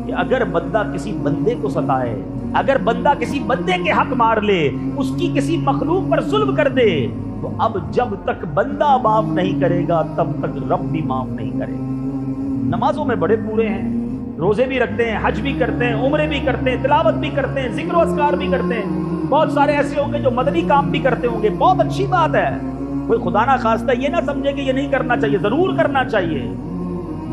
کہ اگر بندہ کسی بندے کو ستائے، اگر بندہ کسی بندے کے حق مار لے، اس کی کسی مخلوق پر ظلم کر دے، تو اب جب تک بندہ معاف نہیں کرے گا تب تک رب بھی معاف نہیں کرے گا۔ نمازوں میں بڑے پورے ہیں، روزے بھی رکھتے ہیں، حج بھی کرتے ہیں، عمرے بھی کرتے ہیں، تلاوت بھی کرتے ہیں، ذکر و اذکار بھی کرتے ہیں، بہت سارے ایسے ہوں گے جو مدنی کام بھی کرتے ہوں گے، بہت اچھی بات ہے، کوئی خدا نہ خواستہ یہ نہ سمجھے کہ یہ نہیں کرنا چاہیے، ضرور کرنا چاہیے،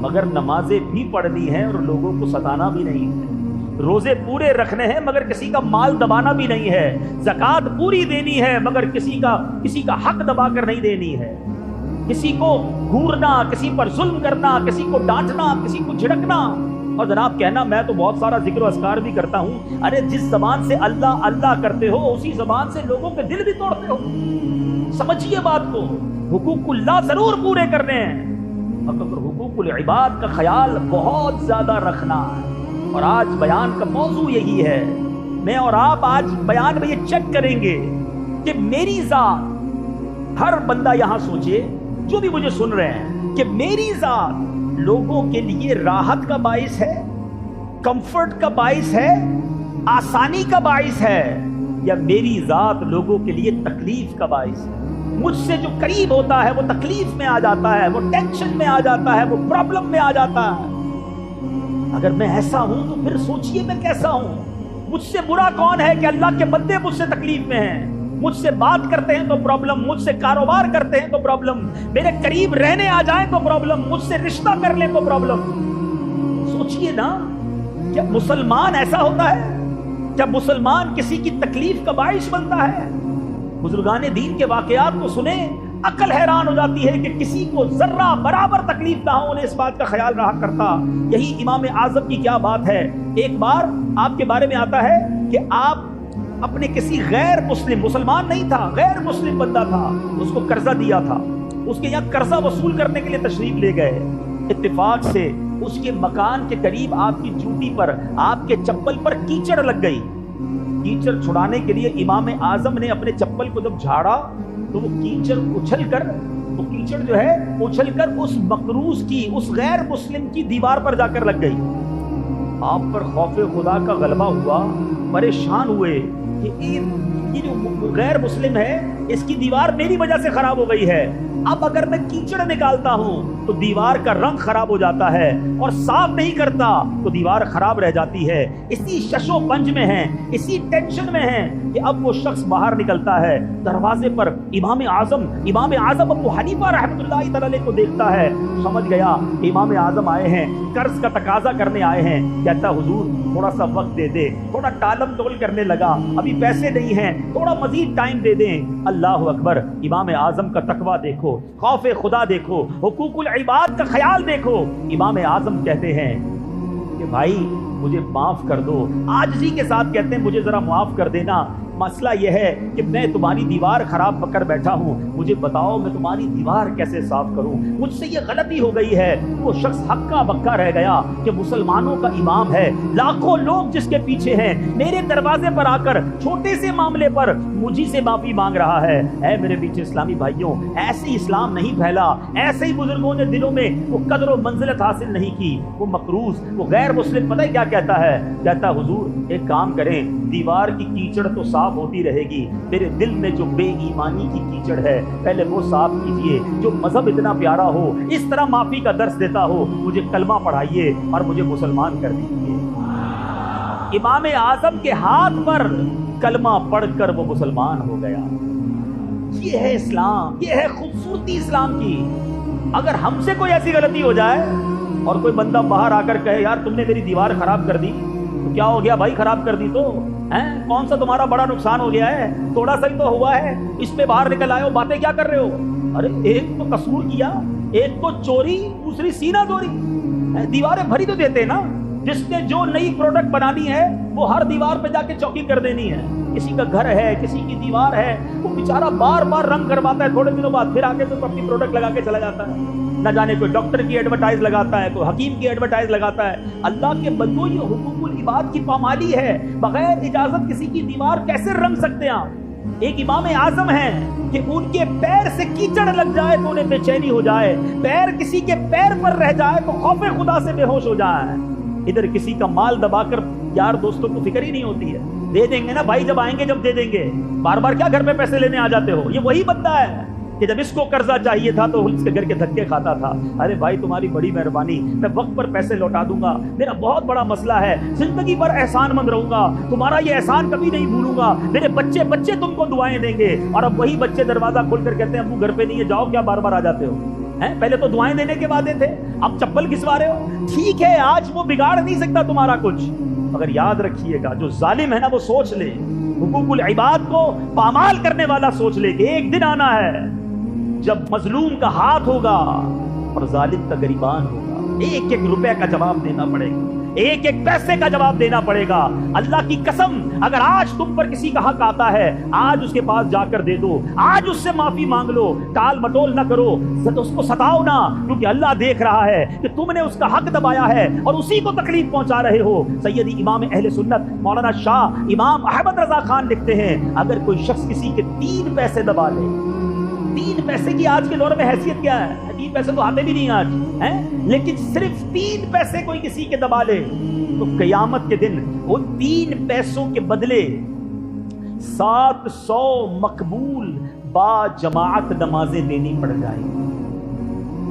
مگر نمازیں بھی پڑھنی ہیں اور لوگوں کو ستانا بھی نہیں ہے، روزے پورے رکھنے ہیں مگر کسی کا مال دبانا بھی نہیں ہے، زکوٰۃ پوری دینی ہے مگر کسی کا حق دبا کر نہیں دینی ہے، کسی کو گھورنا، کسی پر ظلم کرنا، کسی کو ڈانٹنا، کسی کو جھڑکنا، اور جناب کہنا میں تو بہت سارا ذکر و اذکار بھی کرتا ہوں، ارے جس زبان سے اللہ اللہ کرتے ہو اسی زبان سے لوگوں کے دل بھی توڑتے ہو۔ سمجھیے بات کو، حقوق اللہ ضرور پورے کرنے ہیں مگر حقوق العباد کا خیال بہت زیادہ رکھنا ہے، اور آج بیان کا موضوع یہی ہے۔ میں اور آپ آج بیان میں یہ چیک کریں گے کہ میری ذات، ہر بندہ یہاں سوچے جو بھی مجھے سن رہے ہیں، کہ میری ذات لوگوں کے لیے راحت کا باعث ہے، کمفرٹ کا باعث ہے، آسانی کا باعث ہے، یا میری ذات لوگوں کے لیے تکلیف کا باعث ہے؟ مجھ سے جو قریب ہوتا ہے وہ تکلیف میں آ جاتا ہے، وہ ٹینشن میں آ جاتا ہے، وہ پرابلم میں آ جاتا ہے۔ اگر میں ایسا ہوں تو پھر سوچئے میں کیسا ہوں؟ مجھ سے برا کون ہے کہ اللہ کے بندے مجھ سے تکلیف میں ہیں؟ مجھ سے بات کرتے ہیں تو پرابلم، مجھ سے کاروبار کرتے ہیں تو پرابلم، میرے قریب رہنے آ جائیں تو پرابلم، مجھ سے رشتہ کر لیں تو پرابلم۔ سوچئے نا، کیا مسلمان ایسا ہوتا ہے؟ کیا مسلمان کسی کی تکلیف کا باعث بنتا ہے؟ بزرگان دین کے واقعات کو سنیں، عقل حیران ہو جاتی ہے کہ کسی کو ذرہ برابر تکلیف نہ ہو، انہیں اس بات کا خیال رہا کرتا۔ یہی امام اعظم کی کیا بات ہے، ایک بار آپ کے بارے میں آتا ہے کہ آپ اپنے کسی غیر مسلم، مسلمان نہیں تھا، غیر مسلم بندہ تھا، اس کو قرضہ دیا تھا، اس کے یہاں قرضہ وصول کرنے کے لیے تشریف لے گئے، اتفاق سے اس کے مکان کے قریب آپ کی جوتی پر، آپ کے چپل پر کیچڑ لگ گئی۔ کیچڑ چھڑانے کے لیے امام اعظم نے اپنے چپل کو جب جھاڑا تو وہ کیچڑ جو ہے اچھل کر اس مقروض کی، اس غیر مسلم کی دیوار پر جا کر لگ گئی۔ آپ پر خوف خدا کا غلبہ ہوا، پریشان ہوئے کہ یہ جو غیر مسلم ہے اس کی دیوار میری وجہ سے خراب ہو گئی ہے، اب اگر میں کیچڑ نکالتا ہوں تو دیوار کا رنگ خراب ہو جاتا ہے، اور صاف نہیں کرتا تو دیوار خراب رہ جاتی ہے۔ اسی شش و پنج میں ہیں، اسی ٹینشن میں ہیں کہ اب وہ شخص باہر نکلتا ہے، دروازے پر امام اعظم ابو حنیفہ رحمۃ اللہ تعالی کو دیکھتا ہے، سمجھ گیا امام اعظم آئے ہیں، قرض کا تقاضا کرنے آئے ہیں، کہتا حضور تھوڑا سا وقت دے دے، تھوڑا ٹالم ٹول کرنے لگا، ابھی پیسے نہیں ہیں، تھوڑا مزید ٹائم دے دیں۔ اللہ اکبر، امام اعظم کا تقویٰ دیکھو، خوف خدا دیکھو، حقوق العباد کا خیال دیکھو۔ امام اعظم کہتے ہیں کہ بھائی مجھے معاف کر دو، عاجزی کے ساتھ کہتے ہیں مجھے ذرا معاف کر دینا، مسئلہ یہ ہے کہ میں تمہاری دیوار خراب کر بیٹھا ہوں، مجھے بتاؤ میں تمہاری دیوار کیسے صاف کروں، مجھ سے یہ غلطی ہو گئی ہے۔ وہ شخص ہکا بکا رہ گیا کہ مسلمانوں کا امام ہے، لاکھوں لوگ جس کے پیچھے ہیں، میرے دروازے پر آ کر چھوٹے سے معاملے پر مجھے سے معافی مانگ رہا ہے۔ اے میرے پیچھے اسلامی بھائیوں، ایسے ہی اسلام نہیں پھیلا، ایسے ہی بزرگوں نے دلوں میں وہ قدر و منزلت حاصل نہیں کی۔ وہ مقروض، وہ غیر مسلم پتہ ہے کیا کہتا ہے؟ کہتا حضور ایک کام کریں، دیوار کی کیچڑ تو صاف ہوتی رہے گی، میرے دل میں جو بے ایمانی کی کیچڑ ہے پہلے وہ صاف کیجئے، جو مذہب اتنا پیارا ہو، اس طرح معافی کا درس دیتا ہو، مجھے کلمہ پڑھائیے اور مجھے مسلمان کر دیجئے۔ امام اعظم کے ہاتھ پر کلمہ پڑھ کر وہ مسلمان ہو گیا۔ یہ ہے اسلام، یہ ہے خوبصورتی اسلام کی۔ اگر ہم سے کوئی ایسی غلطی ہو جائے اور کوئی بندہ باہر آ کر کہے یار تم نے میری دیوار خراب کر دی، تو کیا ہو گیا بھائی، خراب کر دی تو کون سا تمہارا بڑا نقصان ہو گیا ہے، تھوڑا سا ہی تو ہوا ہے، اس پہ باہر نکل آئے ہو، باتیں کیا کر رہے ہو؟ ارے ایک تو قصور کیا، ایک تو چوری، دوسری سینہ چوری، دیواریں بھری تو دیتے نا۔ جس نے جو نئی پروڈکٹ بنانی ہے وہ ہر دیوار پہ جا کے چوکی کر دینی ہے، کسی کا گھر ہے، کسی کی دیوار ہے، وہ بیچارہ بار بار رنگ کرواتا ہے، تھوڑے دنوں بعد پھر آگے سے اپنی پروڈکٹ لگا کے چلا جاتا ہے، نہ جانے کوئی ڈاکٹر کی ایڈورٹائز لگاتا ہے، کوئی حکیم کی ایڈورٹائز لگاتا ہے۔ اللہ کے بندوں، یہ حقوق العباد کی پامالی ہے، بغیر اجازت کسی کی دیوار کیسے رنگ سکتے ہیں آپ؟ ایک امام اعظم ہیں کہ ان کے پیر سے کیچڑ لگ جائے تو انہیں بے چینی ہو جائے، پیر کسی کے پیر پر رہ جائے تو خوف خدا سے بے ہوش ہو جائے۔ ادھر کسی کا مال دبا کر یار دوستوں کو فکر ہی نہیں ہوتی ہے. دے دیں گے نا بھائی جب آئیں گے جب دے دیں گے. بار بار کیا گھر پہ پیسے لینے آ جاتے ہو؟ یہ وہی بندہ ہے کہ جب اس کو قرضہ چاہیے تھا تو اس کے گھر کے دھکے کھاتا تھا. ارے بھائی تمہاری بڑی مہربانی, میں وقت پر پیسے لوٹا دوں گا, میرا بہت بڑا مسئلہ ہے, زندگی بھر احسان مند رہوں گا, تمہارا یہ احسان کبھی نہیں بھولوں گا, میرے بچے بچے تم کو دعائیں دیں گے. اور اب وہی بچے دروازہ کھول کر کہتے ہیں ابو گھر پہ نہیں ہے, جاؤ کیا بار بار آ جاتے ہو؟ پہلے تو دعائیں دینے کے وعدے تھے, اب چپل گھسوا رہے ہو. ٹھیک ہے آج وہ بگاڑ نہیں سکتا تمہارا کچھ, مگر یاد رکھیے گا جو ظالم ہے نا وہ سوچ لے, حقوق العباد کو پامال کرنے والا سوچ لے کہ ایک دن آنا ہے جب مظلوم کا ہاتھ ہوگا اور ظالم کا گریبان ہوگا. ایک ایک روپے کا جواب دینا پڑے گا, ایک ایک پیسے کا جواب دینا پڑے گا. اللہ کی قسم اگر آج تم پر کسی کا حق آتا ہے آج اس کے پاس جا کر دے دو, آج اس سے معافی مانگ لو, ٹال مٹول نہ کرو, اس کو ستاؤ نہ, کیونکہ اللہ دیکھ رہا ہے کہ تم نے اس کا حق دبایا ہے اور اسی کو تکلیف پہنچا رہے ہو. سیدی امام اہل سنت مولانا شاہ امام احمد رضا خان لکھتے ہیں اگر کوئی شخص کسی کے 3 پیسے دبا لے, 3 پیسے کی آج کے دور میں حیثیت کیا ہے؟ 3 پیسے تو آتے بھی نہیں آج ہیں, لیکن صرف 3 پیسے کوئی کسی کے دبا لے تو قیامت کے دن وہ 3 پیسوں کے بدلے 700 مقبول با جماعت نمازیں دینی پڑ جائیں.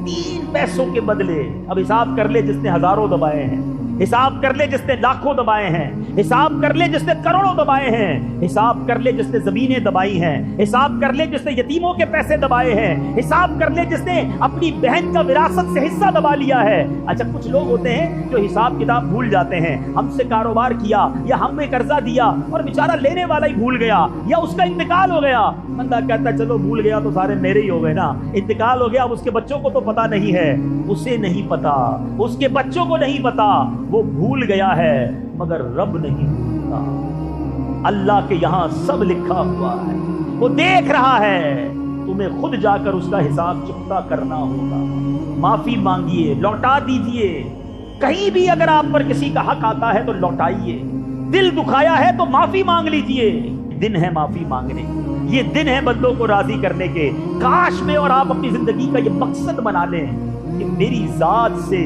3 پیسوں کے بدلے. اب حساب کر لے جس نے ہزاروں دبائے ہیں, حساب کر لے جس نے لاکھوں دبائے ہیں, حساب کر لے جس نے کروڑوں دبائے ہیں, حساب کر لے جس نے زمینیں دبائی ہیں, حساب کر لے جس نے یتیموں کے پیسے دبائے ہیں, حساب کر لے جس نے اپنی بہن کا وراثت سے حصہ دبا لیا ہے. اچھا کچھ لوگ ہوتے ہیں جو حساب کتاب بھول جاتے ہیں, ہم سے کاروبار کیا یا ہم نے قرضہ دیا اور بیچارہ لینے والا ہی بھول گیا یا اس کا انتقال ہو گیا. بندہ کہتا ہے چلو بھول گیا تو سارے میرے ہی ہو گئے نا, انتقال ہو گیا, اب اس کے بچوں کو تو پتا نہیں ہے, اسے نہیں پتا, اس کے بچوں کو نہیں پتا, وہ بھول گیا ہے مگر رب نہیں بھولتا. اللہ کے یہاں سب لکھا ہوا ہے, وہ دیکھ رہا ہے, تمہیں خود جا کر اس کا حساب چکتا کرنا ہوگا. معافی مانگیے, لوٹا دیجئے. کہیں بھی اگر آپ پر کسی کا حق آتا ہے تو لوٹائیے, دل دکھایا ہے تو معافی مانگ لیجئے. دن ہے معافی مانگنے, یہ دن ہے بندوں کو راضی کرنے کے. کاش میں اور آپ اپنی زندگی کا یہ مقصد بنا لیں کہ میری ذات سے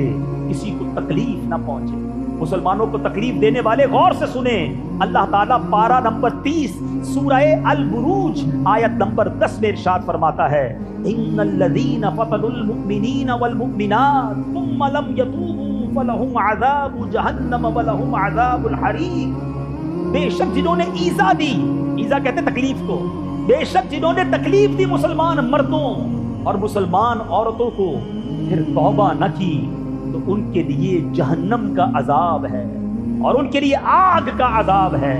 کسی کو تکلیف نہ پہنچے. مسلمانوں کو تکلیف دینے والے غور سے سنیں. اللہ تعالیٰ پارہ نمبر 30 سورہ البروج آیت نمبر 10 میں ارشاد فرماتا ہے ان الذین فتنوا المؤمنین والمؤمنات ثم لم يتوبوا فلهم عذاب جہنم ولهم عذاب الحریق. بے شک جنہوں نے ایذا دی, ایذا کہتے تکلیف کو, بے شک جنہوں نے تکلیف دی مسلمان مردوں اور مسلمان عورتوں کو پھر توبہ نہ کی تو ان کے لیے جہنم کا عذاب ہے اور ان کے لیے آگ کا عذاب ہے.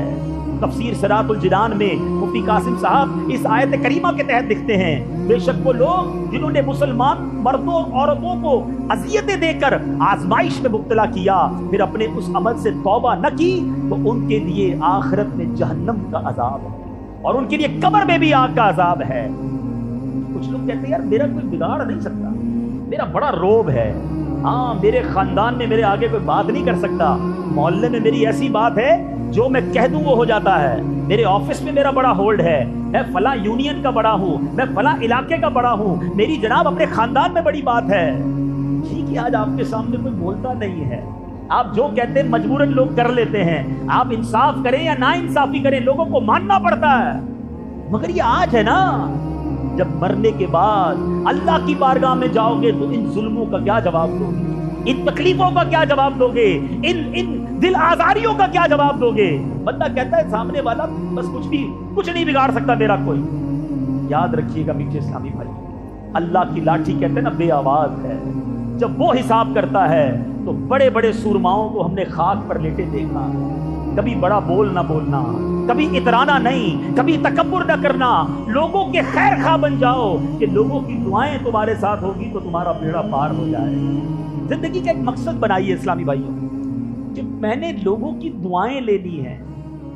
تفسیر صراط الجنان میں مفتی قاسم صاحب اس آیت کریمہ کے تحت لکھتے ہیں بے شک وہ لوگ جنہوں نے مسلمان مردوں اور عورتوں کو اذیتیں دے کر آزمائش میں مبتلا کیا پھر اپنے اس عمل سے توبہ نہ کی تو ان کے لیے آخرت میں جہنم کا عذاب ہے اور ان کے لیے قبر میں بھی آگ کا عذاب ہے. کچھ لوگ کہتے ہیں یار میرا کوئی بگاڑ نہیں سکتا, میرا بڑا روب ہے, ہاں میرے خاندان میں میرے آگے کوئی بات نہیں کر سکتا, محلے میں میری ایسی بات ہے جو میں کہہ دوں وہ ہو جاتا ہے, میرے آفس میں میرا بڑا ہولڈ ہے, میں فلاں یونین کا بڑا ہوں, میں فلاں علاقے کا بڑا ہوں, میری جناب اپنے خاندان میں بڑی بات ہے. ٹھیک ہے آج آپ کے سامنے کوئی بولتا نہیں ہے, آپ جو کہتے ہیں مجبوراً لوگ کر لیتے ہیں, آپ انصاف کریں یا نا انصافی کریں لوگوں کو ماننا پڑتا ہے. مگر یہ آج ہے نا, جب مرنے کے بعد اللہ کی بارگاہ میں جاؤ گے تو ان ظلموں کا کیا جواب دو گے, ان تکلیفوں کا کیا جواب دو گے, ان دل آزاریوں کا کیا جواب دو گے. بندہ کہتا ہے سامنے والا بس کچھ نہیں بگاڑ سکتا میرا کوئی. یاد رکھیے گا میٹھے اسلامی بھائی, اللہ کی لاٹھی کہتے ہیں نا بے آواز ہے. جب وہ حساب کرتا ہے تو بڑے بڑے سورماؤں کو ہم نے خاک پر لیٹے دیکھا, کبھی بڑا بول نہ بولنا, کبھی اترانا نہیں, کبھی تکبر نہ کرنا, لوگوں کے خیر خواہ بن جاؤ کہ لوگوں کی دعائیں تمہارے ساتھ ہوگی تو تمہارا بیڑا پار ہو جائے. زندگی کا ایک مقصد بنائیے اسلامی بھائیوں کہ میں نے لوگوں کی دعائیں لینی ہیں,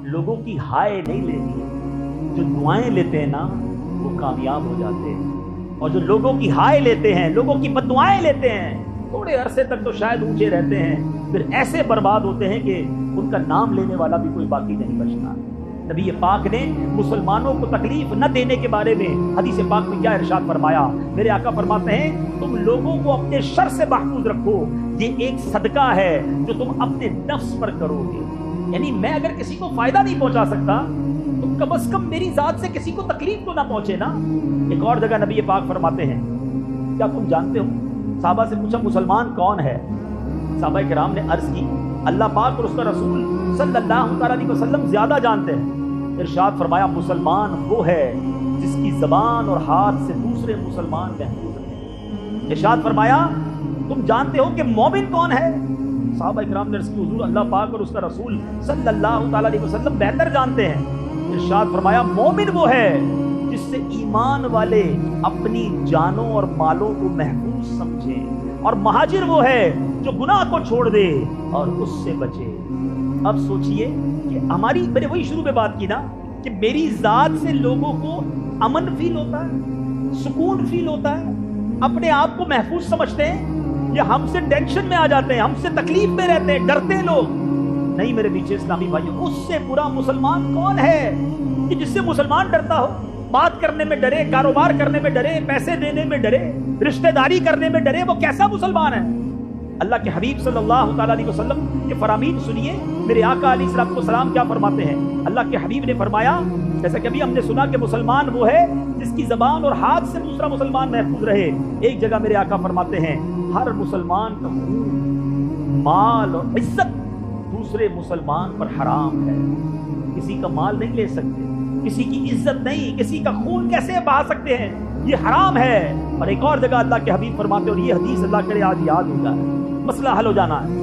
لوگوں کی ہائے نہیں لینی ہے. جو دعائیں لیتے ہیں نا وہ کامیاب ہو جاتے ہیں اور جو لوگوں کی ہائے لیتے ہیں, لوگوں کی بد دعائیں لیتے ہیں, تھوڑے عرصے تک تو شاید اونچے رہتے ہیں, پھر ایسے برباد ہوتے ہیں کہ ان کا نام لینے والا بھی کوئی باقی نہیں بچتا. نبی پاک نے مسلمانوں کو تکلیف نہ دینے کے بارے میں حدیث پاک میں کیا ارشاد فرمایا؟ میرے آقا فرماتے ہیں تم لوگوں کو اپنے شر سے محفوظ رکھو، یہ ایک صدقہ ہے جو تم اپنے نفس پر کرو گے۔ یعنی میں اگر کسی کو فائدہ نہیں پہنچا سکتا تو کم از کم میری ذات سے کسی کو تکلیف تو نہ پہنچے نا۔ ایک اور جگہ نبی پاک فرماتے ہیں، کیا تم جانتے ہو؟ صحابہ سے پوچھا مسلمان کون ہے؟ صحابہ کرام نے عرض کی اللہ پاک اور اس کا رسول صلی اللہ علیہ وسلم زیادہ جانتے ہیں۔ ارشاد فرمایا مسلمان وہ ہے جس کی زبان اور ہاتھ سے دوسرے مسلمان محفوظ رہے۔ ارشاد فرمایا تم جانتے ہو کہ مومن کون ہے؟ صحابہ کرام نے عرض کی حضور اللہ پاک اور اس کا رسول صلی اللہ علیہ وسلم بہتر جانتے ہیں۔ ارشاد فرمایا مومن وہ ہے جس سے ایمان والے اپنی جانوں اور مالوں کو محفوظ سمجھیں، اور مہاجر وہ ہے جو گناہ کو چھوڑ دے اور اس سے بچے۔ اب سوچئے کہ ہماری، میں نے وہی شروع میں بات کی نا کہ میری ذات سے لوگوں کو امن فیل ہوتا ہے، سکون فیل ہوتا ہے، اپنے آپ کو محفوظ سمجھتے ہیں، یا ہم سے ٹینشن میں آ جاتے ہیں، ہم سے تکلیف میں رہتے ہیں، ڈرتے ہیں لوگ؟ نہیں میرے پیچھے اسلامی بھائیوں، اس سے برا مسلمان کون ہے کہ جس سے مسلمان ڈرتا ہو؟ بات کرنے میں ڈرے، کاروبار کرنے میں ڈرے، پیسے دینے میں ڈرے، رشتہ داری کرنے میں ڈرے، وہ کیسا مسلمان ہے؟ اللہ کے حبیب صلی اللہ تعالیٰ علیہ وسلم کے فرامین سنیے، میرے آقا علیہ الصلوۃ والسلام کیا فرماتے ہیں۔ اللہ کے حبیب نے فرمایا، جیسا کہ ابھی ہم نے سنا کہ مسلمان وہ ہے جس کی زبان اور ہاتھ سے دوسرا مسلمان محفوظ رہے۔ ایک جگہ میرے آقا فرماتے ہیں ہر مسلمان کا خون، مال اور عزت دوسرے مسلمان پر حرام ہے۔ کسی کا مال نہیں لے سکتے، کسی کی عزت نہیں، کسی کا خون کیسے بہا سکتے ہیں، یہ حرام ہے۔ اور ایک اور جگہ اللہ کے حبیب فرماتے ہیں، اور یہ حدیث اللہ کرے آج یاد ہو جائے، مسئلہ حل ہو جانا ہے،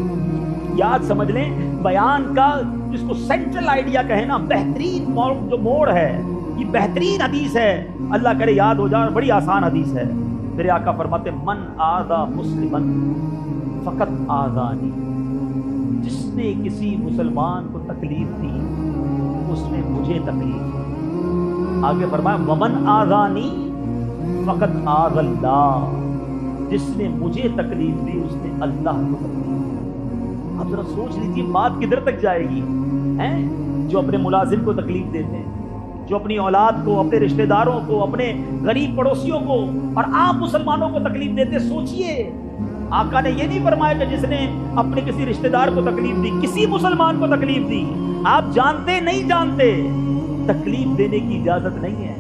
یاد سمجھ لیں، بیان کا جس کو سینٹرل آئیڈیا کہیں نا، بہترین جو موڑ ہے، یہ بہترین حدیث ہے، اللہ کرے یاد ہو جائے، بڑی آسان حدیث ہے۔ میرے آقا فرماتے من آذا مسلمن فقط آذانی، جس نے کسی مسلمان کو تکلیف دی اس نے مجھے تکلیف دی۔ آگے فرمایا ومن آذانی فقط آذ اللہ، جس نے مجھے تکلیف دی اس نے اللہ کو تکلیف دی۔ اب ذرا سوچ لیجیے بات کدھر تک جائے گی، ہیں جو اپنے ملازم کو تکلیف دیتے ہیں، جو اپنی اولاد کو، اپنے رشتہ داروں کو، اپنے غریب پڑوسیوں کو اور عام مسلمانوں کو تکلیف دیتے۔ سوچئے آقا نے یہ نہیں فرمایا کہ جس نے اپنے کسی رشتہ دار کو تکلیف دی، کسی مسلمان کو تکلیف دی، آپ جانتے نہیں جانتے تکلیف دینے کی اجازت نہیں ہے،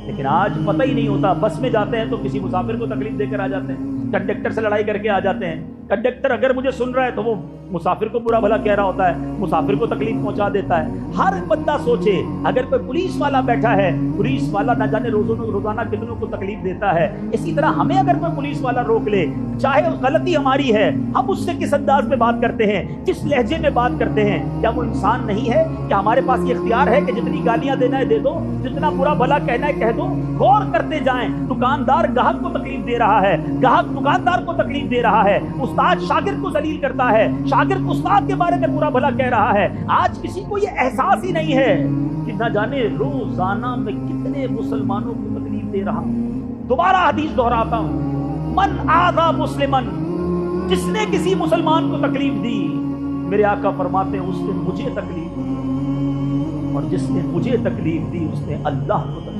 لیکن آج پتہ ہی نہیں ہوتا، بس میں جاتے ہیں تو کسی مسافر کو تکلیف دے کر آ جاتے ہیں، کنڈکٹر سے لڑائی کر کے آ جاتے ہیں۔ کنڈکٹر اگر مجھے سن رہا ہے تو وہ مسافر کو برا بھلا کہہ رہا ہوتا ہے، مسافر کو تکلیف پہنچا دیتا ہے۔ ہر بندہ سوچے اگر کوئی پولیس والا بیٹھا ہے، پولیس والا نہ جانے روزانہ کتنوں کو تکلیف دیتا ہے، اسی طرح ہمیں اگر کوئی پولیس والا روک لے، چاہے غلطی ہماری ہے، ہم اس سے کس انداز میں بات کرتے ہیں، کس لہجے میں بات کرتے ہیں، کیا وہ انسان نہیں ہے کہ ہمارے پاس یہ اختیار ہے کہ جتنی گالیاں دینا ہے دے دو، جتنا برا بھلا کہنا ہے کہہ دو؟ غور کرتے جائیں، دکاندار گاہک کو تکلیف دے رہا ہے، گاہک دکاندار کو تکلیف دے رہا ہے، استاد شاگرد کو ذلیل کرتا ہے، شاگرد استاد کے بارے میں برا بھلا کہہ رہا ہے۔ آج کسی کو یہ احساس ہی نہیں ہے کہ نہ جانے روزانہ میں کتنے مسلمانوں کو تکلیف دے رہا ہوں۔ دوبارہ حدیث دہراتا ہوں، من آذا مسلمن، جس نے کسی مسلمان کو تکلیف دی، میرے آقا فرماتے ہیں اس نے مجھے تکلیف دی، اور جس نے مجھے تکلیف دی اس نے اللہ کو تکلیف دی۔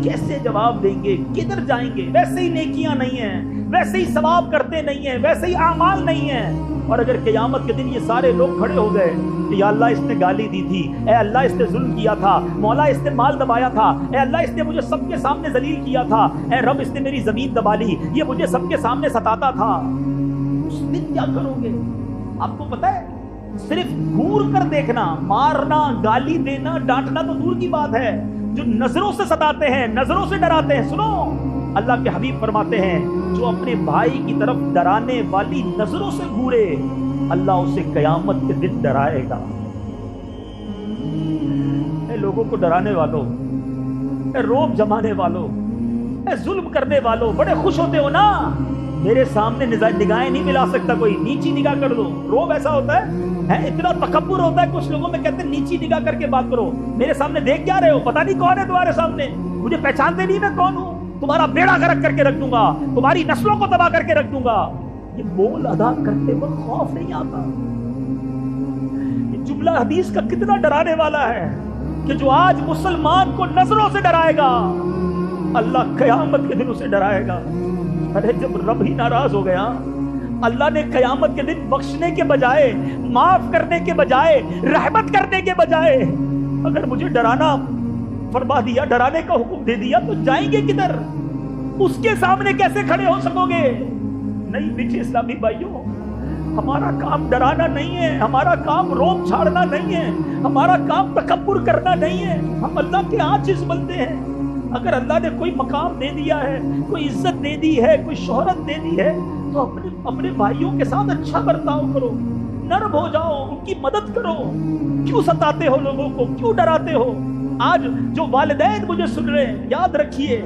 کیسے جواب دیں گے، کدھر جائیں گے؟ ویسے ہی نیکیاں نہیں ہیں، ویسے ہی ثواب کرتے نہیں ہیں، ویسے ہی اعمال نہیں ہیں۔ اور اگر قیامت کے دن یہ سارے لوگ کھڑے ہو گئے کہ یا اللہ اس نے گالی دی تھی، اے اللہ اس نے ظلم کیا تھا، مولا اس نے مال دبایا تھا، اے اللہ اس نے مجھے سب کے سامنے ذلیل کیا تھا، اے رب اس نے میری زمین دبا لی، یہ مجھے سب کے سامنے ستاتا تھا، اس دن کیا کرو گے؟ آپ کو پتہ ہے، صرف گھور کر دیکھنا، مارنا، گالی دینا، ڈانٹنا تو دور کی بات ہے، جو نظروں سے ستاتے ہیں، نظروں سے ڈراتے ہیں، سنو اللہ کے حبیب فرماتے ہیں جو اپنے بھائی کی طرف ڈرانے والی نظروں سے گھورے اللہ اسے قیامت کے دن ڈرائے گا۔ اے لوگوں کو ڈرانے والوں، اے روب جمانے والوں، اے ظلم کرنے والوں، بڑے خوش ہوتے ہو نا میرے سامنے نگاہیں نہیں ملا سکتا کوئی، نیچی نگاہ کر دو۔ روب ایسا ہوتا ہے، اتنا تکبر ہوتا ہے، کچھ لوگوں میں کہتے ہیں نیچی نگاہ کر کے بات کرو، میرے سامنے دیکھ کیا رہے ہو، پتہ نہیں کون ہے تمہارے سامنے، مجھے پہچانتے نہیں میں کون ہوں، تمہارا بیڑا غرق کر کے رکھ دوں گا، تمہاری نسلوں کو تباہ کر کے رکھ دوں گا۔ یہ بول ادا کرتے وقت خوف نہیں آتا، یہ جملہ اللہ حدیث کا کتنا ڈرانے والا ہے کہ جو آج مسلمان کو نظروں سے ڈرائے گا اللہ قیامت کے دن اسے ڈرائے گا۔ ارے جب رب ہی ناراض ہو گیا، اللہ نے قیامت کے دن بخشنے کے بجائے، معاف کرنے کے بجائے، رحمت کرنے کے بجائے اگر مجھے ڈرانا فرما دیا، ڈرانے کا حکم دے دیا، تو جائیں گے کدھر؟ اس کے سامنے کیسے کھڑے ہو سکو گے؟ نہیں میٹھے اسلامی بھائیوں، ہمارا کام ڈرانا نہیں ہے، ہمارا کام روب چھاڑنا نہیں ہے، ہمارا کام تکبر کرنا نہیں ہے۔ ہم اللہ کے عاجز بندے ہیں۔ اگر اللہ نے کوئی مقام دے دیا ہے، کوئی عزت دے دی ہے، کوئی شہرت دے دی ہے، تو اپنے بھائیوں کے ساتھ اچھا برتاؤ کرو، نرم ہو جاؤ، ان کی مدد کرو۔ کیوں ستاتے ہو لوگوں کو؟ کیوں ڈراتے ہو؟ آج جو والدین مجھے سن رہے ہیں، یاد رکھیے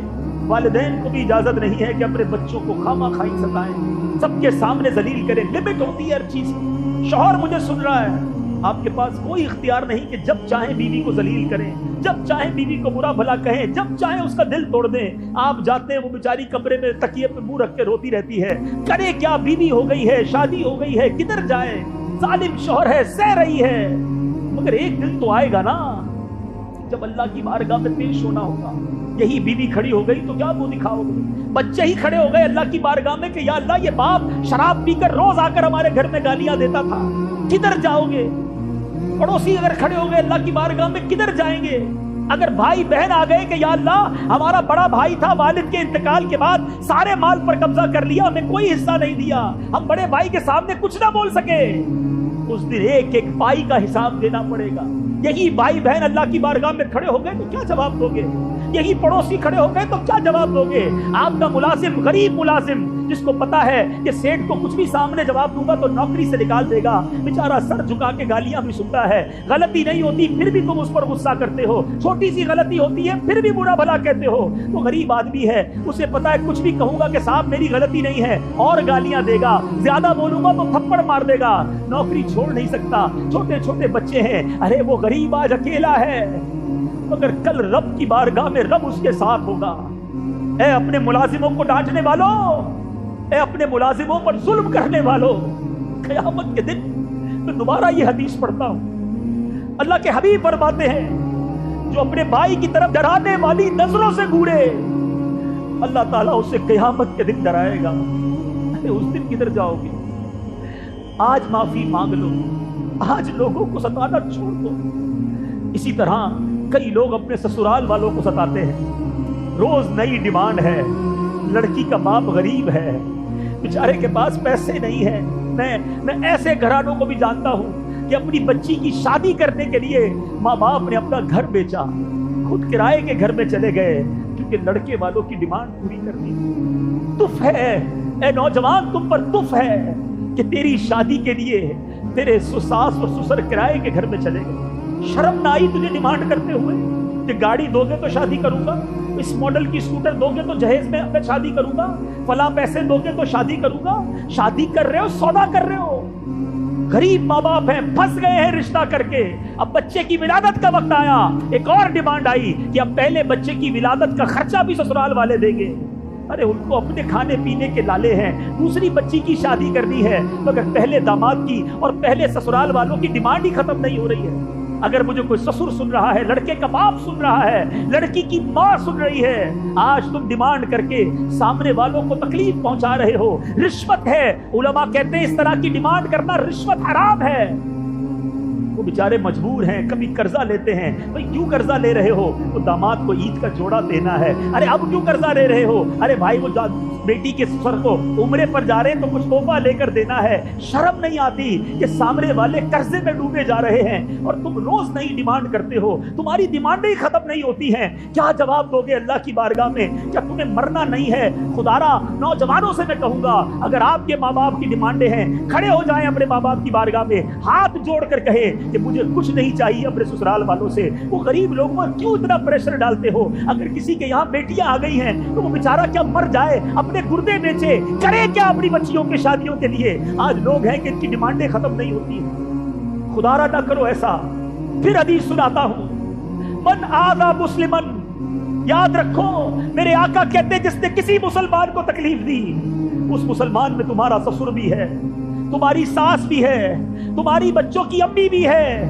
والدین کو بھی اجازت نہیں ہے کہ اپنے بچوں کو خامہ خواہی ستائیں، سب کے سامنے ذلیل کریں۔ لمٹ ہوتی ہے ہر چیز کی۔ شوہر مجھے سن رہا ہے، آپ کے پاس کوئی اختیار نہیں کہ جب چاہیں بیوی کو ذلیل کریں، جب چاہیں بیوی کو برا بھلا کہیں، جب چاہیں اس کا دل توڑ دیں۔ آپ جاتے ہیں، وہ بیچاری کمرے میں تکیے پہ منہ رکھ کے روتی رہتی ہے، کرے کیا؟ بیوی ہو گئی ہے، شادی ہو گئی ہے، کدھر جائے؟ ظالم شوہر ہے، سہ رہی ہے۔ مگر ایک دن تو آئے گا نا جب اللہ کی بارگاہ میں پیش ہونا ہوگا۔ یہی بیوی کھڑی ہو گئی تو کیا منہ دکھاؤ گے؟ بچے ہی کھڑے ہو گئے اللہ کی بارگاہ میں کہ یا اللہ یہ باپ شراب پی کر روز آ کر ہمارے گھر میں گالیاں دیتا تھا، کدھر جاؤ گے؟ پڑوسی اگر کھڑے ہو گئے اللہ کی بارگاہ میں، کدھر جائیں گے؟ اگر بھائی بہن آ گئے کہ یا اللہ ہمارا بڑا بھائی تھا، والد کے انتقال کے بعد سارے مال پر قبضہ کر لیا، ہمیں کوئی حصہ نہیں دیا، ہم بڑے بھائی کے سامنے کچھ نہ بول سکے، اس دن ایک ایک پائی کا حساب دینا پڑے گا۔ یہی بھائی بہن اللہ کی بارگاہ میں کھڑے ہو گئے تو کیا جواب دو گے؟ یہی پڑوسی کھڑے ہو گئے تو کیا جواب دو گے؟ آپ کا ملازم، غریب ملازم جس کو پتا ہے کہ سیٹ کو کچھ بھی سامنے جواب دوں گا تو نوکری سے نکال دے گا، بیچارہ سر جھکا کے گالیاں بھی سنتا ہے، غلطی نہیں ہوتی پھر بھی تم اس پر غصہ کرتے ہو، چھوٹی سی غلطی ہوتی ہے پھر بھی برا بھلا کہتے ہو۔ وہ غریب آدمی ہے، اسے پتا ہے کچھ بھی کہوں گا کہ صاحب میری غلطی نہیں ہے، اور گالیاں دے گا، زیادہ بولوں گا تو تھپڑ مار دے گا، نوکری چھوڑ نہیں سکتا، چھوٹے چھوٹے بچے ہیں۔ ارے وہ غریب آج اکیلا ہے، مگر کل رب کی بارگاہ میں رب اس کے ساتھ ہوگا۔ اے اپنے ملازموں کو ڈانٹنے والوں، اے اپنے ملازموں پر ظلم کرنے والوں، قیامت کے دن میں دوبارہ یہ حدیث پڑھتا ہوں، اللہ کے حبیب فرماتے ہیں جو اپنے بھائی کی طرف ڈرانے والی نظروں سے گھورے اللہ تعالیٰ اسے قیامت کے دن ڈرائے گا۔ ارے اس دن کدھر جاؤ گے؟ آج معافی مانگ لو، آج لوگوں کو ستانا چھوڑ دو۔ اسی طرح کئی لوگ اپنے سسرال والوں کو ستاتے ہیں، روز نئی ڈیمانڈ ہے، لڑکی کا باپ غریب ہے، بیچارے کے پاس پیسے نہیں ہیں۔ میں ایسے گھرانوں کو بھی جانتا ہوں کہ اپنی بچی کی شادی کرنے کے لیے ماں باپ نے اپنا گھر بیچا، خود کرائے کے گھر میں چلے گئے کیونکہ لڑکے والوں کی ڈیمانڈ پوری کرنی۔ تف ہے اے نوجوان، تم پر تف ہے کہ تیری شادی کے لیے تیرے ساس اور سسر کرائے کے گھر میں چلے گئے۔ شرم نہ آئی تجھے ڈیمانڈ کرتے ہوئے کہ گاڑی دو گے تو شادی کروں گا، اس ماڈل کی اسکوٹر دو گے تو جہیز میں شادی کروں گا، فلاں پیسے دو گے تو شادی کروں گا؟ شادی کر رہے ہو، سودا کر رہے ہو۔ غریب ماں باپ ہیں، پھنس گئے ہیں رشتہ کر کے۔ اب بچے کی ولادت کا وقت آیا، ایک اور ڈیمانڈ آئی کہ اب پہلے بچے کی ولادت کا خرچہ بھی سسرال والے دیں گے۔ ارے ان کو اپنے کھانے پینے کے لالے ہیں، دوسری بچی کی شادی کرنی ہے، مگر پہلے داماد کی اور پہلے سسرال والوں کی ڈیمانڈ ہی ختم نہیں ہو رہی ہے۔ اگر مجھے کوئی سسر سن رہا ہے، لڑکے کا باپ سن رہا ہے، لڑکی کی ماں سن رہی ہے، آج تم ڈیمانڈ کر کے سامنے والوں کو تکلیف پہنچا رہے ہو، رشوت ہے۔ علماء کہتے ہیں اس طرح کی ڈیمانڈ کرنا رشوت حرام ہے۔ وہ بیچارے مجبور ہیں، کبھی قرضہ لیتے ہیں۔ بھئی کیوں قرضہ لے رہے ہو؟ وہ داماد کو عید کا جوڑا دینا ہے۔ ارے اب کیوں قرضہ لے رہے ہو؟ ارے بھائی وہ بیٹی کے سسر کو عمرے پر جا رہے ہیں تو کچھ تحفہ لے کر دینا ہے۔ شرم نہیں آتی کہ سامنے والے قرضے میں ڈوبے جا رہے ہیں اور تم روز نئی ڈیمانڈ کرتے ہو؟ تمہاری ڈیمانڈیں ہی ختم نہیں ہوتی ہیں، کیا جواب دو گے اللہ کی بارگاہ میں؟ کیا تمہیں مرنا نہیں ہے؟ خدارا نوجوانوں سے میں کہوں گا، اگر آپ کے ماں باپ کی ڈیمانڈیں ہیں، کھڑے ہو جائیں اپنے ماں باپ کی بارگاہ میں، ہاتھ جوڑ کر کہیں کہ مجھے کچھ نہیں چاہیے اپنے سسرال والوں سے۔ وہ غریب لوگوں پر کیوں اتنا پریشر ڈالتے ہو؟ اگر کسی کے یہاں بیٹیاں آ گئی ہیں تو وہ بیچارہ کیا مر جائے، اپنے گردے بیچے، کرے کیا اپنی بچیوں کے شادیوں کے لیے؟ آج لوگ ہیں کہ ان کی ڈیمانڈیں ختم نہیں ہوتی ہیں۔ خدا را نہ کرو ایسا۔ پھر حدیث سناتا ہوں، من آذا مسلمن، یاد رکھو میرے آقا کہتے جس نے کسی مسلمان کو تکلیف دی، اس مسلمان میں تمہارا سسر بھی ہے، تمہاری ساس بھی ہے، تمہاری بچوں کی امی بھی ہے،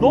2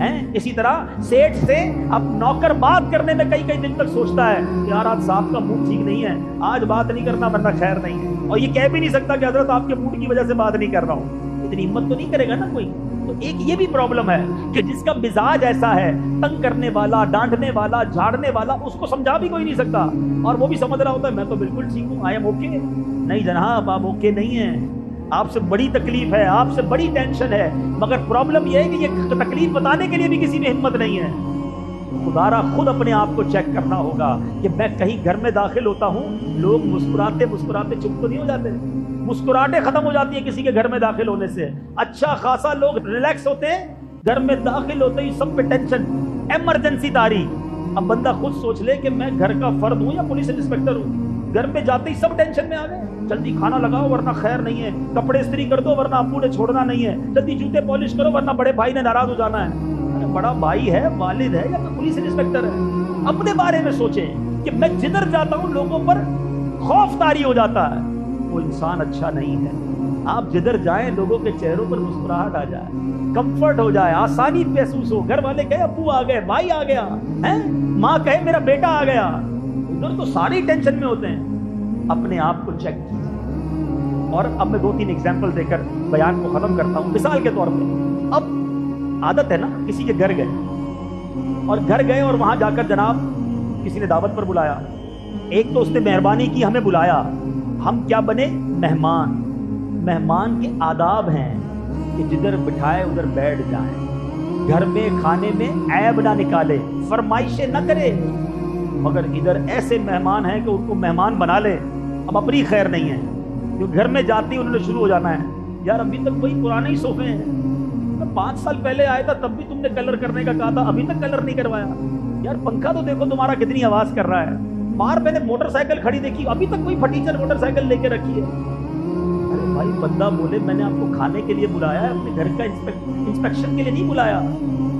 ہیں؟ اسی طرح سیٹ سے اب نوکر بات کرنے میں کئی دن تک سوچتا ہے یار آج صاحب کا موڈ ٹھیک نہیں ہے، آج بات نہیں کرنا ورنہ خیر نہیں ہے، اور یہ کہہ بھی نہیں سکتا کہ حضرت آپ کے موڈ کی وجہ سے بات نہیں کر رہا ہوں، اتنی ہمت تو نہیں کرے گا نا کوئی۔ تو ایک یہ بھی پرابلم ہے کہ جس کا مزاج ایسا ہے، تنگ کرنے والا، ڈانٹنے والا، جھاڑنے والا، اس کو سمجھا بھی کوئی نہیں سکتا، اور وہ بھی سمجھ رہا ہوتا ہے میں تو بالکل ٹھیک ہوں، آئی ایم اوکے۔ نہیں جناب، آپ اوکے نہیں ہیں، آپ سے بڑی تکلیف ہے، آپ سے بڑی ٹینشن ہے، مگر پرابلم یہ ہے کہ یہ تکلیف بتانے کے لیے بھی کسی میں ہمت نہیں ہے۔ خدا را خود اپنے آپ کو چیک کرنا ہوگا کہ میں کہیں گھر میں داخل ہوتا ہوں، لوگ مسکراتے مسکراتے چپ تو نہیں ہو جاتے؟ مسکراہٹیں ختم ہو جاتی ہیں کسی کے گھر میں داخل ہونے سے، اچھا خاصا لوگ ریلیکس ہوتے ہیں، گھر میں داخل ہوتے ہی سب پہ ٹینشن، ایمرجنسی طاری۔ اب بندہ خود سوچ لے کہ میں گھر کا فرد ہوں یا پولیس انسپیکٹر ہوں، گھر پہ جاتے ہی سب ٹینشن میں آ گئے، جلدی کھانا لگاؤ ورنہ خیر نہیں ہے، کپڑے استری کر دو ورنہ ابو نے چھوڑنا نہیں ہے، جلدی جوتے پالش کرو ورنہ بڑے بھائی نے ناراض ہو جانا ہے۔ ارے بڑا بھائی ہے، والد ہے یا پولیس انسپیکٹر ہے، اپنے بارے میں سوچیں کہ میں جدھر جاتا ہوں لوگوں پر خوف طاری ہو جاتا ہے، وہ انسان اچھا نہیں ہے۔ آپ جدھر جائیں لوگوں کے چہروں پر مسکراہٹ آ جائے، کمفرٹ ہو جائے، آسانی محسوس ہو، گھر والے کہے ابو آ گئے، بھائی آ گیا ہے، ماں کہے میرا بیٹا آ گیا، ادھر تو ساری ٹینشن میں ہوتے ہیں۔ اپنے آپ کو چیک کیجیے۔ اور اب میں 2-3 ایگزامپل دے کر بیان کو ختم کرتا ہوں۔ مثال کے طور پہ اب عادت ہے نا کسی کے گھر گئے اور وہاں جا کر جناب کسی نے دعوت پر بلایا، ایک تو اس نے مہربانی کی ہمیں بلایا، ہم کیا بنے؟ مہمان کے آداب ہیں کہ جدھر بٹھائے ادھر بیٹھ جائیں، گھر میں کھانے میں عیب نہ نکالے، فرمائشیں نہ کرے، مگر ادھر ایسے مہمان ہیں کہ ان کو مہمان بنا لے، اب اپنی خیر نہیں ہے، جو گھر میں جاتی انہوں نے شروع ہو جانا ہے یار ابھی تک وہی پرانے ہی صوفے ہیں، 5 سال پہلے آیا تھا تب بھی تم نے کلر کرنے کا کہا تھا، ابھی تک کلر نہیں کروایا، یار پنکھا تو دیکھو تمہارا کتنی آواز کر رہا ہے، باہر میں نے موٹر سائیکل کھڑی دیکھی ابھی تک کوئی پھٹیچر موٹر سائیکل لے کے رکھی ہے۔ ارے بھائی بندہ بولے میں نے آپ کو کھانے کے لیے بلایا ہے، اپنے گھر کا انسپیکشن کے لیے نہیں بلایا۔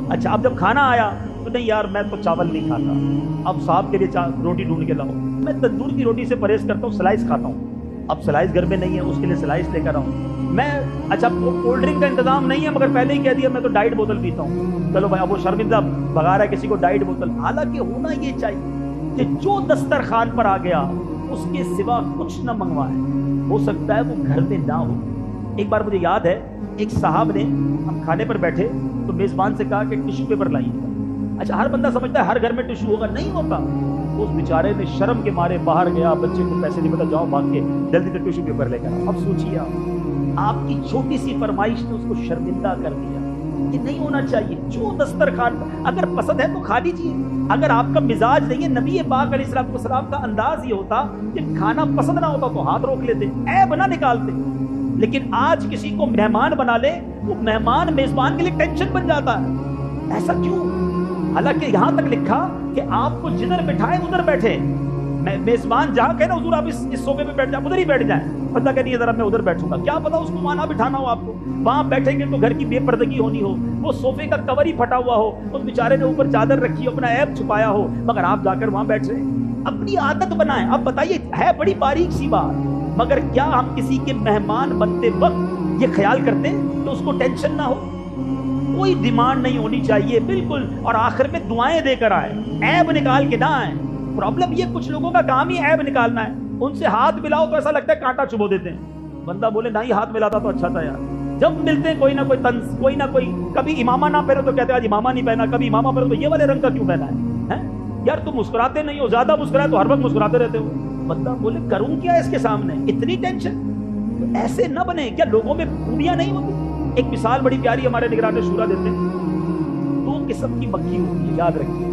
اچھا اب جب کھانا آیا تو نہیں یار میں تو چاول نہیں کھاتا، اب صاحب کے لیے روٹی ڈھونڈ کے لاؤ، میں تندور کی روٹی سے پرہیز کرتا ہوں، سلائس کھاتا ہوں، اب سلائس گھر میں نہیں ہے، اس کے لیے سلائس لے کر آؤں میں۔ اچھا کولڈ ڈرنک کا انتظام نہیں ہے مگر پہلے ہی کہہ دیا میں تو ڈائٹ بوتل پیتا ہوں، چلو بھائی اب وہ شرمندہ بھگا رہا ہے کسی کو ڈائٹ بوتل، حالانکہ ہونا یہ چاہیے کہ جو دسترخوان پر آ گیا اس کے سوا کچھ نہ منگوائے، ہو سکتا ہے وہ گھر میں نہ ہو۔ ایک بار مجھے یاد ہے ایک صاحب نے، ہم کھانے پر بیٹھے تو میزبان سے کہا کہ ٹیشو پیپر لائیے۔ اچھا ہر بندہ سمجھتا ہے ہر گھر میں ٹیشو ہوگا، نہیں ہوتا، اس بیچارے نے شرم کے مارے باہر گیا، بچے کو پیسے نہیں پتا، جاؤ بھاگ کے جلدی سے ٹیشو پیپر لے کر آؤ۔ اب سوچیے آپ کی چھوٹی سی فرمائش نے اس کو شرمندہ کر دیا، یہ نہیں ہونا چاہیے۔ جو دسترخوان اگر پسند ہے تو کھا لیجیے، اگر آپ کا مزاج نہیں ہے، نبی پاک علیہ السلام کا انداز یہ ہوتا کہ کھانا پسند نہ ہوتا تو ہاتھ روک لیتے، عیب نہ نکالتے، لیکن آج کسی کو مہمان بنا لے، وہ مہمان میزبان کے لیے ٹینشن بن جاتا ہے۔ ایسا کیوں؟ حالانکہ یہاں تک لکھا کہ آپ کو جدھر بٹھائے ادھر بیٹھے، میزبان جہاں کہے نا حضور آپ اس صوفے پہ بیٹھ جائیں، ادھر ہی بیٹھ جائیں، بندہ کہ نہیں ذرا میں ادھر بیٹھوں گا، کیا پتا اس کو وہاں نہ بٹھانا ہو، آپ کو وہاں بیٹھیں گے تو گھر کی بے پردگی ہونی ہو، وہ صوفے کا کور ہی پھٹا ہوا ہو، اس بیچارے نے اوپر چادر رکھی ہو، اپنا عیب چھپایا ہو، مگر آپ جا کر وہاں بیٹھ رہے ہیں۔ اپنی عادت بنائیں۔ اب بتائیے ہے بڑی باریک سی بات، مگر کیا ہم کسی کے مہمان بنتے وقت یہ خیال کرتے ہیں کہ اس کو ٹینشن نہ ہو؟ کوئی ڈیمانڈ نہیں ہونی چاہیے بالکل، اور آخر میں دعائیں دے کر آئے، عیب نکال کے نہ آئے۔ پرابلم یہ کچھ لوگوں کا کام ہی عیب نکالنا ہے، ان سے ہاتھ ملاؤ تو ایسا لگتا ہے کانٹا چبو دیتے ہیں، بندہ بولے نہ ہی ہاتھ ملاتا تو اچھا تھا یار، جب ملتے ہیں کوئی نہ کوئی طنز، کوئی نہ کوئی، کبھی امامہ نہ پہنو تو کہتے ہیں آج امامہ نہیں پہنا، کبھی امامہ پہنو تو یہ والے رنگ کا کیوں پہنا ہے یار، تم مسکراتے نہیں ہو، زیادہ مسکرائے تو ہر وقت مسکراتے رہتے ہو، بندہ بولے کروں کیا اس کے سامنے، اتنی ٹینشن، تو ایسے نہ بنے۔ کیا لوگوں میں خوبیاں نہیں ہوتی؟ ایک مثال بڑی پیاری ہمارے نگران شورا دیتے ہیں، 2 قسم کی مکھی ہوتی ہے، یاد رکھیے،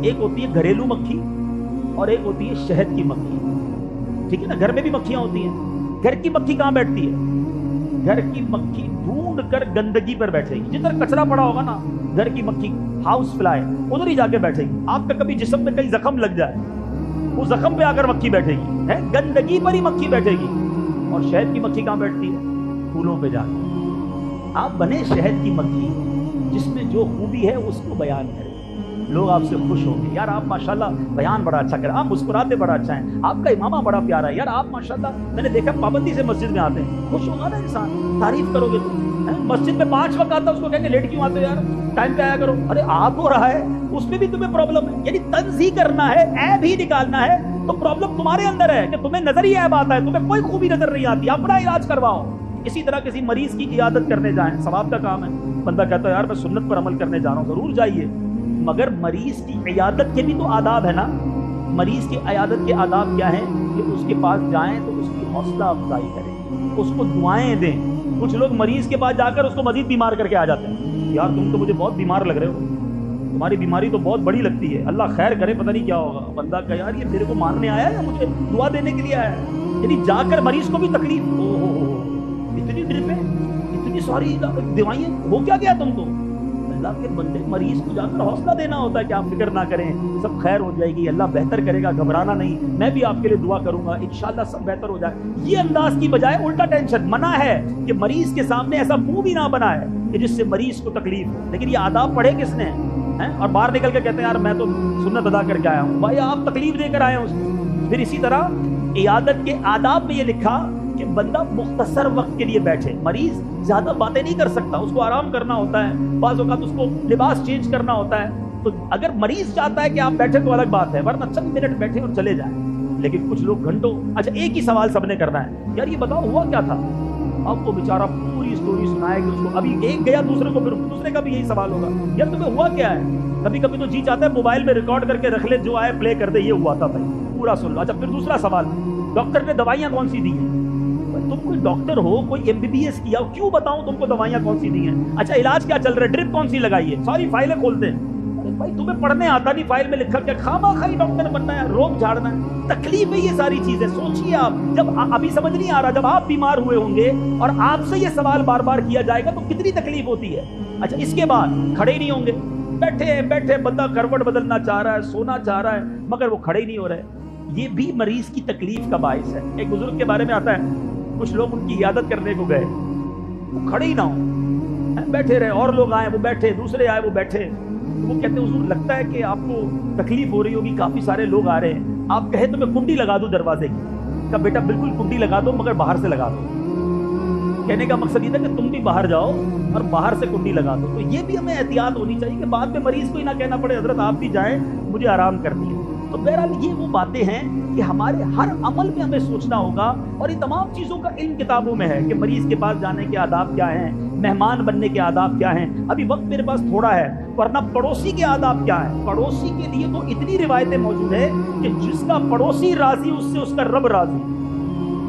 ایک ہوتی ہے گھریلو مکھی اور ایک ہوتی ہے شہد کی مکھی، ٹھیک ہے نا؟ گھر میں بھی مکھیاں ہوتی ہیں، گھر کی مکھی کہاں بیٹھتی ہے؟ گھر کی مکھی ڈھونڈ کر گندگی پر بیٹھے گی، جدھر کچرا پڑا ہوگا نا، گھر کی مکھی ہاؤس فلائی ادھر ہی جا کے بیٹھے گی۔ آپ کا کبھی جسم میں کہیں زخم لگ جائے، وہ زخم پہ آ کر مکھی بیٹھے گی، ہے گندگی پر ہی مکھی بیٹھے گی۔ اور شہد کی مکھی کہاں بیٹھتی ہے؟ پھولوں پہ جا کے۔ آپ بنے شہد کی مکھی، جس میں جو خوبی ہے اس کو بیان کریں، لوگ آپ سے خوش ہوں گے، یار آپ ماشاءاللہ بیان بڑا اچھا کریں، آپ مسکراتے بڑا اچھا ہیں، آپ کا امامہ بڑا پیارا ہے، یار آپ ماشاءاللہ میں نے دیکھا پابندی سے مسجد میں آتے ہیں، خوش ہوگا نا انسان، تعریف کرو گے تم۔ مسجد میں 5 وقت آتا ہے، اس کو کہیں گے لیٹ کیوں آتے ہو یار، ٹائم پہ آیا کرو، ارے آپ ہو رہا ہے اس میں بھی تمہیں پرابلم ہے، یعنی طنز ہی کرنا ہے، عیب ہی نکالنا ہے، تو پرابلم تمہارے اندر ہے کہ تمہیں نظر ہی عیب آتا ہے، تمہیں کوئی خوبی نظر نہیں آتی، اپنا علاج کرواؤ۔ اسی طرح کسی مریض کی عیادت کرنے جائیں، ثواب کا کام ہے، بندہ کہتا ہے یار میں سنت پر عمل کرنے جا رہا ہوں، ضرور جائیے، مگر مریض کی عیادت کے بھی تو آداب ہے نا۔ مریض کی عیادت کے آداب کیا ہیں کہ اس کے پاس جائیں تو اس کی حوصلہ افزائی کریں، اس کو دعائیں دیں۔ کچھ لوگ مریض کے پاس جا کر اس کو مزید بیمار کر کے آ جاتے ہیں، یار تم تو مجھے بہت بیمار لگ رہے ہو، تمہاری بیماری تو بہت بڑی لگتی ہے، اللہ خیر کرے، پتہ نہیں کیا ہوگا۔ بندہ کہا یار یہ میرے کو مارنے آیا ہے یا مجھے دعا دینے کے لیے آیا ہے؟ یعنی جا کر مریض کو بھی تکلیف، او ہو اتنی ڈرپیں، اتنی ساری دوائیں، ہو کیا گیا تم کو؟ اللہ کے بندے مریض کو جا کر حوصلہ دینا ہوتا ہے کہ آپ فکر نہ کریں، سب خیر ہو جائے گی، اللہ بہتر کرے گا، گھبرانا نہیں، میں بھی آپ کے لیے دعا کروں گا، انشاءاللہ سب بہتر ہو جائے۔ یہ انداز کی بجائے الٹا ٹینشن، منع ہے کہ مریض کے سامنے ایسا منہ بھی نہ بنائے کہ جس سے مریض کو تکلیف ہو۔ لیکن یہ آداب پڑھے کس نے ہیں؟ اور باہر نکل کے کہتے ہیں یار میں تو سنت ادا کر کے آیا ہوں، بھائی آپ تکلیف دے کر آئے ہیں اس کو۔ پھر اسی طرح عیادت کے آداب میں یہ لکھا کہ بندہ مختصر وقت کے لیے بیٹھے، مریض زیادہ باتیں نہیں کر سکتا، اس کو آرام کرنا ہوتا ہے، بعض اوقات اس کو لباس چینج کرنا ہوتا ہے، تو اگر مریض چاہتا ہے کہ آپ بیٹھے تو الگ بات ہے، ورنہ چند منٹ بیٹھے اور چلے جائیں۔ لیکن کچھ لوگ گھنٹوں، اچھا ایک ہی سوال سب نے کرنا ہے، یار یہ بتاؤ ہوا کیا تھا؟ اب وہ بیچارہ پوری سٹوری سنائے کہ اس کو ابھی ایک گیا دوسرے کو، پھر دوسرے کا بھی یہی سوال ہوگا، یار تمہیں ہوا کیا ہے؟ کبھی کبھی تو جی چاہتا ہے موبائل میں ریکارڈ کر کے رکھ لے، جو آئے پلے کر دے، یہ ہوا تھا بھائی پورا سن لو۔ اچھا پھر دوسرا سوال، ڈاکٹر نے دوائیاں کون سی دی ہیں؟ تم کوئی ڈاکٹر ہو، کوئی MBBS کیا ہو، کیوں بتاؤں تم کو دوائیاں کون سی دی ہیں؟ اچھا علاج کیا چل رہا ہے، ڈرپ کون سی لگائی ہے، ساری فائلیں کھولتے ہیں۔ ارے بھائی تمہیں پڑھنے آتا نہیں، فائل میں لکھا کیا، خواہ ڈاکٹر بننا ہے، روب جھاڑنا ہے، تکلیف ہے یہ ساری چیزیں۔ سوچیے آپ، جب ابھی سمجھ نہیں آ رہا، جب آپ بیمار ہوئے ہوں گے اور آپ سے یہ سوال بار بار کیا جائے گا تو کتنی تکلیف ہوتی ہے۔ اچھا اس کے بعد کھڑے ہی نہیں ہوں گے، بیٹھے بیٹھے بندہ کروٹ بدلنا چاہ رہا ہے، سونا چاہ رہا ہے، مگر وہ کھڑے ہی نہیں ہو رہے، یہ بھی مریض کی تکلیف کا باعث ہے۔ ایک بزرگ کے بارے میں آتا ہے، کچھ لوگ ان کی عیادت کرنے کو گئے، وہ کھڑے ہی نہ ہوں، بیٹھے رہے، اور لوگ آئے وہ بیٹھے، دوسرے آئے وہ بیٹھے، تو وہ کہتے ہیں حضور لگتا ہے کہ آپ کو تکلیف ہو رہی ہوگی، کافی سارے لوگ آ رہے ہیں، آپ کہیں تو میں کنڈی لگا دوں دروازے کی؟ کہا بیٹا بالکل کنڈی لگا دو، مگر باہر سے لگا دو۔ کہنے کا مقصد یہ تھا کہ تم بھی باہر جاؤ اور باہر سے کنڈی لگا دو۔ تو یہ بھی ہمیں احتیاط ہونی چاہیے کہ بعد میں مریض کو ہی نہ کہنا پڑے حضرت آپ بھی جائیں، مجھے آرام کرنی ہے۔ تو بہرحال یہ وہ باتیں ہیں کہ ہمارے ہر عمل میں ہمیں سوچنا ہوگا، اور یہ تمام چیزوں کا علم کتابوں میں ہے کہ مریض کے پاس جانے کے آداب کیا ہیں، مہمان بننے کے آداب کیا ہیں۔ ابھی وقت میرے پاس تھوڑا ہے، ورنہ پڑوسی کے آداب کیا ہیں۔ پڑوسی کے لیے تو اتنی روایتیں موجود ہیں کہ جس کا پڑوسی راضی اس سے اس کا رب راضی،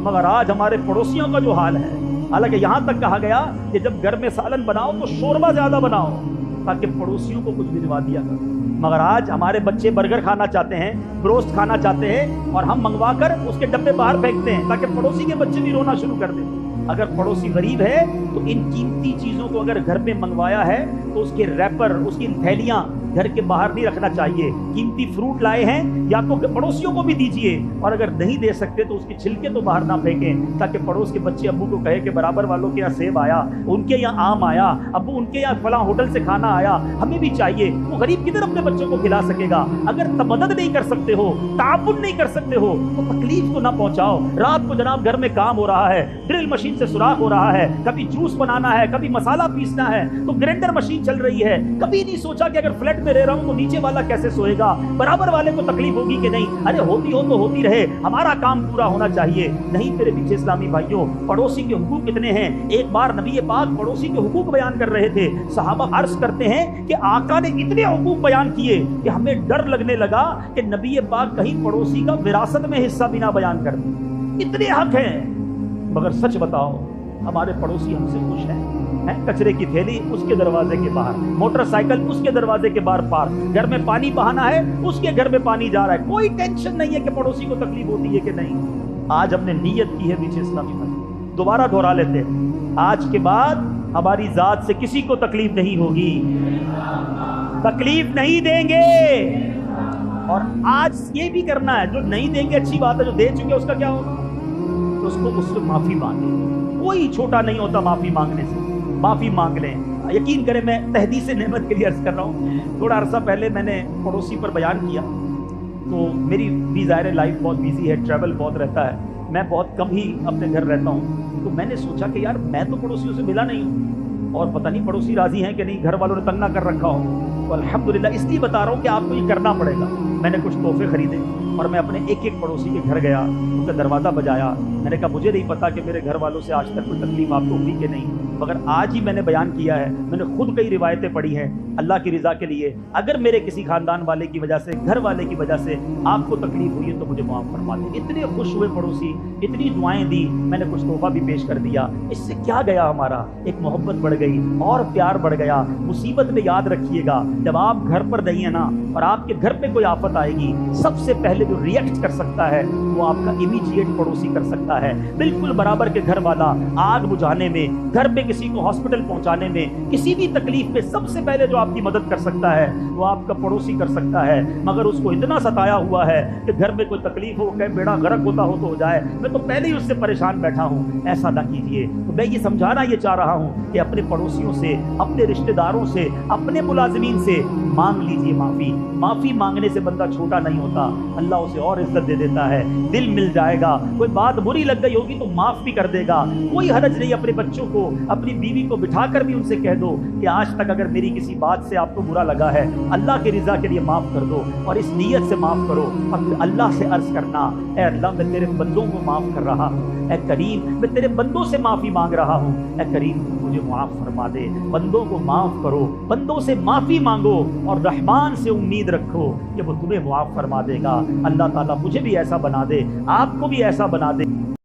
مگر آج ہمارے پڑوسیوں کا جو حال ہے، حالانکہ یہاں تک کہا گیا کہ جب گھر میں سالن بناؤ تو شوربہ زیادہ بناؤ تاکہ پڑوسیوں کو کچھ بھجوا دیا کرو، مگر آج ہمارے بچے برگر کھانا چاہتے ہیں، بروسٹ کھانا چاہتے ہیں، اور ہم منگوا کر اس کے ڈبے باہر پھینکتے ہیں تاکہ پڑوسی کے بچے بھی رونا شروع کر دیں۔ اگر پڑوسی غریب ہے تو ان قیمتی چیزوں کو اگر گھر میں منگوایا ہے تو اس کے ریپر، اس کی تھیلیاں گھر کے باہر نہیں رکھنا چاہیے۔ قیمتی فروٹ لائے ہیں یا تو پڑوسیوں کو بھی دیجیے، اور اگر نہیں دے سکتے تو اس کے چھلکے تو باہر نہ پھینکیں تاکہ پڑوس کے بچے ابو کو کہے کہ برابر والوں کے یہاں سیب آیا، ان کے یہاں آم آیا، ابو ان کے یہاں فلاں ہوٹل سے کھانا آیا، ہمیں بھی چاہیے۔ وہ غریب کدھر اپنے بچوں کو کھلا سکے گا؟ اگر مدد نہیں کر سکتے ہو، تعاون نہیں کر سکتے ہو تو تکلیف تو نہ پہنچاؤ۔ رات کو جناب گھر میں کام ہو رہا ہے، ڈرل مشین سے سوراخ ہو رہا ہے، کبھی جوس بنانا ہے، کبھی مسالہ پیسنا ہے تو گرینڈر مشین چل رہی ہے، کبھی نہیں سوچا کہ اگر فلیٹ میں رہ رہا ہوں تو نیچے والا کیسے سوئے گا، برابر والے کو تکلیف ہوگی کہ نہیں؟ ارے ہوتی ہو تو ہوتی رہے، ہمارا کام پورا ہونا چاہیے۔ نہیں میرے پیچھے اسلامی بھائیوں، پڑوسی کے حقوق کتنے ہیں۔ ایک بار نبی پاک پڑوسی کے حقوق بیان کر رہے تھے، صحابہ عرض کرتے ہیں کہ آقا نے اتنے حقوق بیان کیے کہ ہمیں ڈر لگنے لگا کہ نبی پاک کہیں پڑوسی کا وراثت میں حصہ بھی نہ بیان کر دیں، اتنے حق ہیں۔ مگر سچ بتاؤ ہمارے پڑوسی ہم سے خوش ہیں؟ کچرے کی تھیلی اس کے دروازے کے باہر، موٹر سائیکل اس کے دروازے کے باہر پارک، گھر میں پانی بہانا ہے اس کے گھر میں پانی جا رہا ہے، کوئی ٹینشن نہیں ہے کہ پڑوسی کو تکلیف ہوتی ہے کہ نہیں۔ آج ہم نے نیت کی ہے پیچھے اسلامی بھائی، دوبارہ دہرا لیتے ہیں، آج کے بعد ہماری ذات سے کسی کو تکلیف نہیں ہوگی، تکلیف نہیں دیں گے۔ اور آج یہ بھی کرنا ہے، جو نہیں دیں گے اچھی بات ہے، جو دے چکے اس کا کیا ہوگا؟ تو اس کو معافی مانگے، کوئی چھوٹا نہیں ہوتا معافی مانگنے سے، معافی مانگ لیں۔ یقین کریں میں تحدیث نعمت کے لیے عرض کر رہا ہوں، تھوڑا عرصہ پہلے میں نے پڑوسی پر بیان کیا، تو میری بھی ظاہر لائف بہت بیزی ہے، ٹریول بہت رہتا ہے، میں بہت کم ہی اپنے گھر رہتا ہوں، تو میں نے سوچا کہ یار میں تو پڑوسیوں سے ملا نہیں ہوں، اور پتہ نہیں پڑوسی راضی ہیں کہ نہیں، گھر والوں نے تنگ نہ کر رکھا ہو۔ تو الحمدللہ اس لیے بتا رہا ہوں کہ آپ کو یہ کرنا پڑے گا۔ میں نے کچھ تحفے خریدے اور میں اپنے ایک ایک پڑوسی کے گھر گیا، ان کا دروازہ بجایا، میں نے کہا مجھے نہیں پتا کہ میرے گھر والوں سے آج تک کوئی تکلیف آپ کو ہوئی کہ نہیں، مگر آج ہی میں نے بیان کیا ہے، میں نے خود کئی روایتیں پڑھی ہیں اللہ کی رضا کے لیے، اگر میرے کسی خاندان والے کی وجہ سے، گھر والے کی وجہ سے آپ کو تکلیف ہوئی ہے تو مجھے معاف فرما دیں۔ اتنے خوش ہوئے پڑوسی، اتنی دعائیں دی، میں نے کچھ تحفہ بھی پیش کر دیا۔ اس سے کیا گیا، ہمارا ایک محبت بڑھ گئی اور پیار بڑھ گیا۔ مصیبت میں یاد رکھیے گا، جب آپ گھر پر نہیں ہیں نا اور آپ کے گھر پہ کوئی آفت آئے گی، سب سے پہلے جو ریئیکٹ کر سکتا ہے وہ آپ کا امیجیٹ پڑوسی کر سکتا ہے۔ بالکل برابر کے گھر والا آگ بجھانے میں، گھر پہ کسی کو ہاسپٹل پہنچانے میں، کسی بھی تکلیف پہ سب سے پہلے جو آپ کی مدد کر سکتا ہے وہ آپ کا پڑوسی کر سکتا ہے۔ مگر اس کو اتنا ستایا ہوا ہے کہ گھر میں کوئی تکلیف ہو، کہ بیڑا غرق ہوتا ہو تو ہو جائے، میں تو پہلے ہی اس سے پریشان بیٹھا ہوں، ایسا نہ کیجیے۔ تو میں یہ سمجھانا یہ چاہ رہا ہوں کہ اپنے پڑوسیوں سے، اپنے رشتہ داروں سے، اپنے ملازمین سے مانگ لیجیے معافی۔ معافی مانگنے سے بندہ چھوٹا نہیں ہوتا، اللہ اسے اور عزت دے دیتا ہے، دل مل جائے گا۔ کوئی بات بری لگ گئی ہوگی تو معاف بھی کر دے گا، کوئی حرج نہیں۔ اپنے بچوں کو، اپنی بیوی کو بٹھا کر بھی ان سے کہہ دو کہ آج تک اگر میری کسی بات سے آپ کو برا لگا ہے، اللہ کی رضا کے لیے معاف کر دو، اور اس نیت سے معاف کرو، اور پھر اللہ سے عرض کرنا، اے اللہ میں تیرے بندوں کو معاف کر رہا ہوں، اے کریم میں تیرے بندوں سے معافی مانگ رہا ہوں، اے کریم مجھے معاف فرما دے۔ بندوں کو معاف کرو، بندوں سے معافی مانگو، اور رحمان سے امید رکھو کہ وہ تمہیں معاف فرما دے گا۔ اللہ تعالیٰ مجھے بھی ایسا بنا دے، آپ کو بھی ایسا بنا دے۔